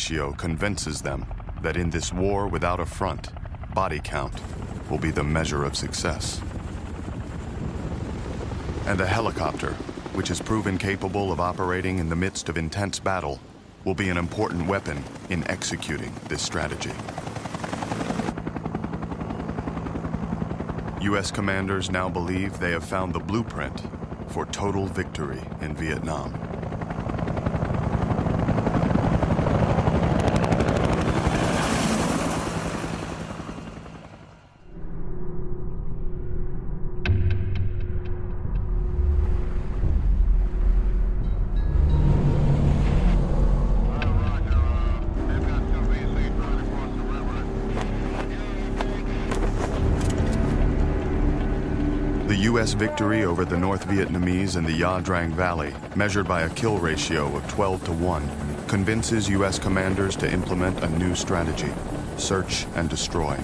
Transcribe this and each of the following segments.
ratio convinces them that in this war without a front, body count will be the measure of success. And a helicopter, which is proven capable of operating in the midst of intense battle, will be an important weapon in executing this strategy. U.S. commanders now believe they have found the blueprint for total victory in Vietnam. The U.S. victory over the North Vietnamese in the Nha Drang Valley, measured by a kill ratio of 12 to 1, convinces U.S. commanders to implement a new strategy: search and destroy.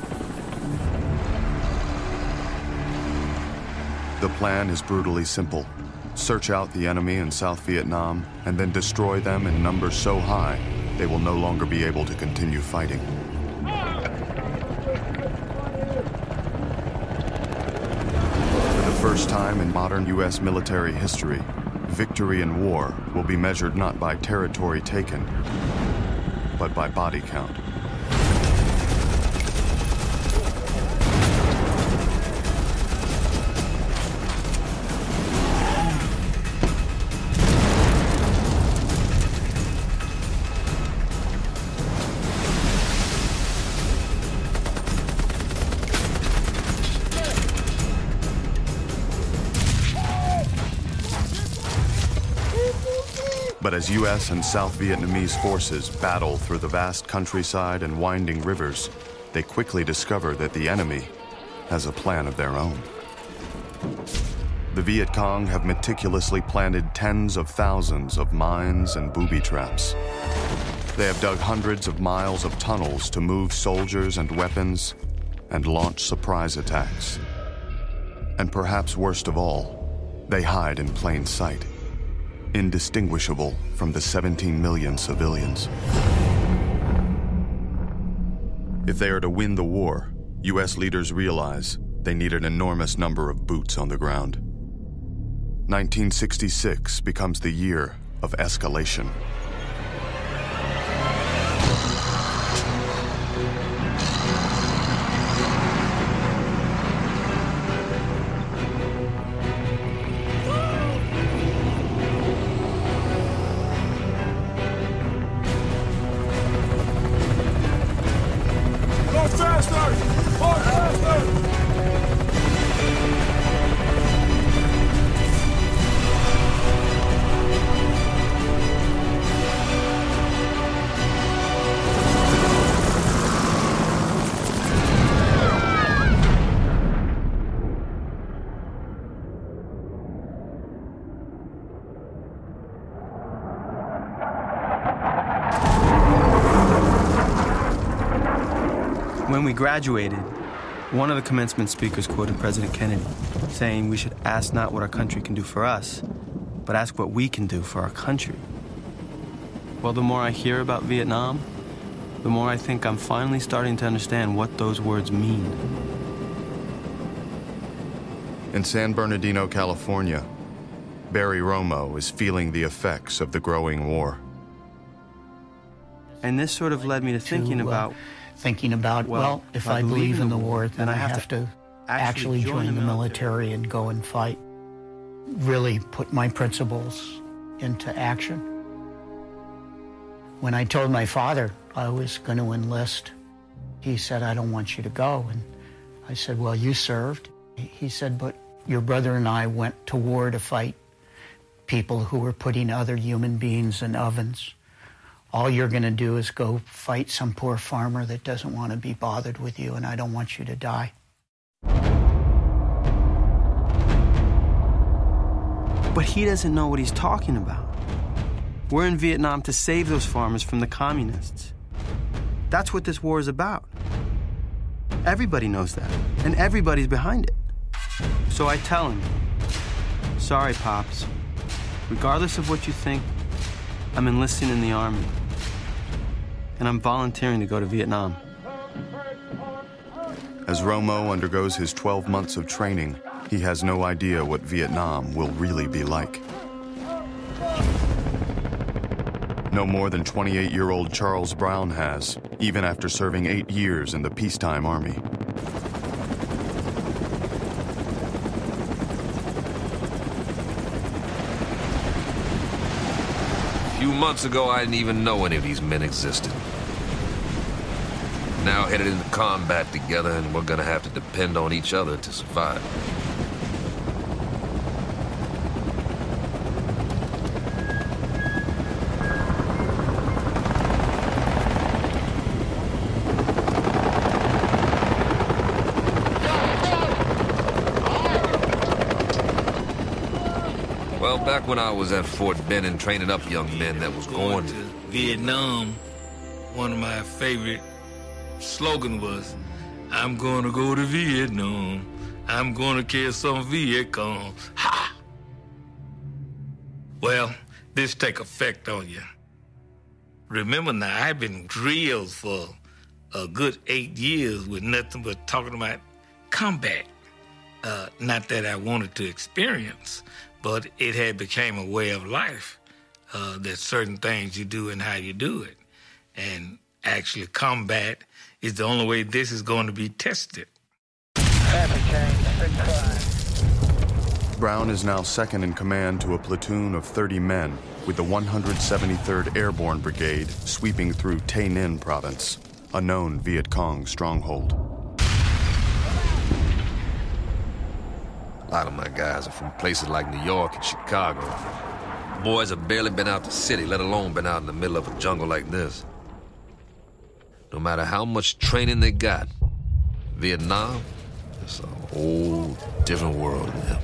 The plan is brutally simple: search out the enemy in South Vietnam and then destroy them in numbers so high they will no longer be able to continue fighting. First time in modern U.S. military history, victory in war will be measured not by territory taken, but by body count. But as U.S. and South Vietnamese forces battle through the vast countryside and winding rivers, they quickly discover that the enemy has a plan of their own. The Viet Cong have meticulously planted tens of thousands of mines and booby traps. They have dug hundreds of miles of tunnels to move soldiers and weapons and launch surprise attacks. And perhaps worst of all, they hide in plain sight, indistinguishable from the 17 million civilians. If they are to win the war, U.S. leaders realize they need an enormous number of boots on the ground. 1966 becomes the year of escalation. When we graduated, one of the commencement speakers quoted President Kennedy, saying we should ask not what our country can do for us, but ask what we can do for our country. Well, the more I hear about Vietnam, the more I think I'm finally starting to understand what those words mean. In San Bernardino, California, Barry Romo is feeling the effects of the growing war. And this sort of led me to thinking about, well, if I believe in the war, then I have to actually join the military and go and fight. Really put my principles into action. When I told my father I was going to enlist, he said, "I don't want you to go." And I said, "Well, you served." He said, "But your brother and I went to war to fight people who were putting other human beings in ovens. All you're going to do is go fight some poor farmer that doesn't want to be bothered with you, and I don't want you to die." But he doesn't know what he's talking about. We're in Vietnam to save those farmers from the communists. That's what this war is about. Everybody knows that, and everybody's behind it. So I tell him, "Sorry, Pops. Regardless of what you think, I'm enlisting in the Army." and I'm volunteering to go to Vietnam. As Romo undergoes his 12 months of training, he has no idea what Vietnam will really be like. No more than 28-year-old Charles Brown has, even after serving 8 years in the peacetime army. A few months ago, I didn't even know any of these men existed. Now headed into combat together, and we're gonna have to depend on each other to survive. Well, back when I was at Fort Benning training up young men that was going to Vietnam, one of my favorite slogan was, "I'm gonna go to Vietnam. I'm gonna kill some Viet Cong." Ha! Well, this take effect on you. Remember now, I've been drilled for a good 8 years with nothing but talking about combat. Not that I wanted to experience, but it had become a way of life. There's certain things you do and how you do it. And actually combat is the only way this is going to be tested. Brown is now second in command to a platoon of 30 men with the 173rd Airborne Brigade sweeping through Tay Ninh province, a known Viet Cong stronghold. A lot of my guys are from places like New York and Chicago. Boys have barely been out the city, let alone been out in the middle of a jungle like this. No matter how much training they got, Vietnam is a whole different world to them.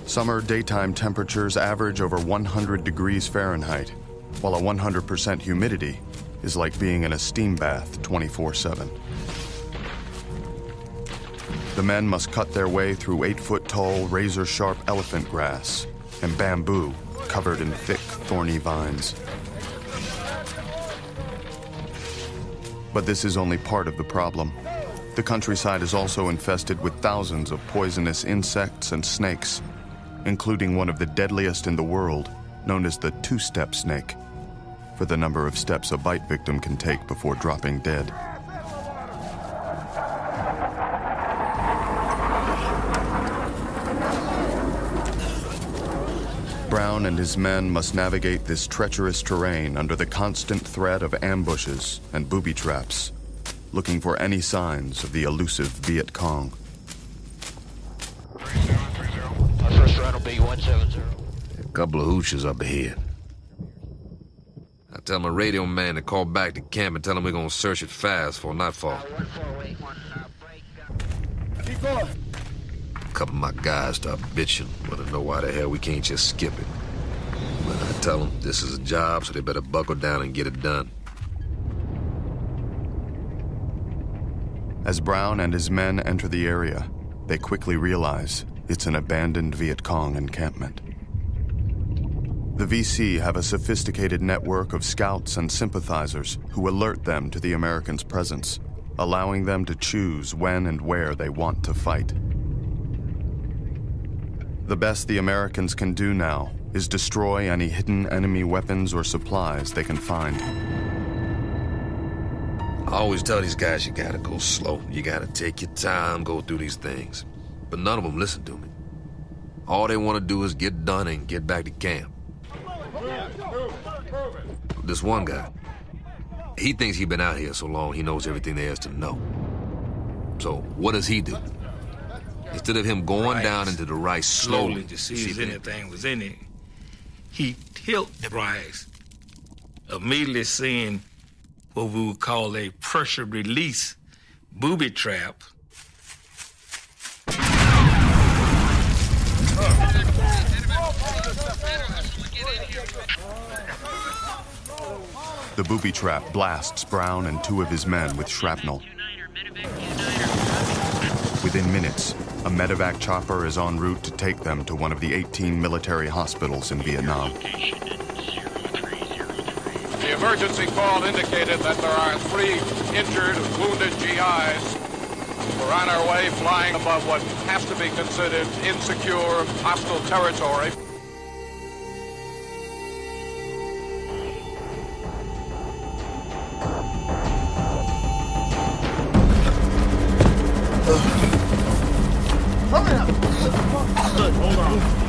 Summer daytime temperatures average over 100 degrees Fahrenheit, while a 100% humidity is like being in a steam bath 24/7. The men must cut their way through 8-foot-tall, razor-sharp elephant grass and bamboo covered in thick, thorny vines. But this is only part of the problem. The countryside is also infested with thousands of poisonous insects and snakes, including one of the deadliest in the world, known as the two-step snake, for the number of steps a bite victim can take before dropping dead. Brown and his men must navigate this treacherous terrain under the constant threat of ambushes and booby traps, looking for any signs of the elusive Viet Cong. First round will be 170. A couple of hooches up ahead. I tell my radio man to call back to camp and tell him we're gonna search it fast for nightfall. 1481, break. Keep going. A couple of my guys start bitching, want to know why the hell we can't just skip it. But I tell them this is a job, so they better buckle down and get it done. As Brown and his men enter the area, they quickly realize it's an abandoned Viet Cong encampment. The VC have a sophisticated network of scouts and sympathizers who alert them to the Americans' presence, allowing them to choose when and where they want to fight. The best the Americans can do now is destroy any hidden enemy weapons or supplies they can find. I always tell these guys you gotta go slow. You gotta take your time, go through these things. But none of them listen to me. All they want to do is get done and get back to camp. This one guy, he thinks he's been out here so long he knows everything there is to know. So what does he do? Instead of him going down into the rice slowly to see if anything was in it, he tilt the rice, immediately seeing what we would call a pressure release booby trap. The booby trap blasts Brown and two of his men with shrapnel. Within minutes, a medevac chopper is en route to take them to one of the 18 military hospitals in Vietnam. The emergency call indicated that there are 3 injured, wounded GIs. We're on our way, flying above what has to be considered insecure, hostile territory. Hold on.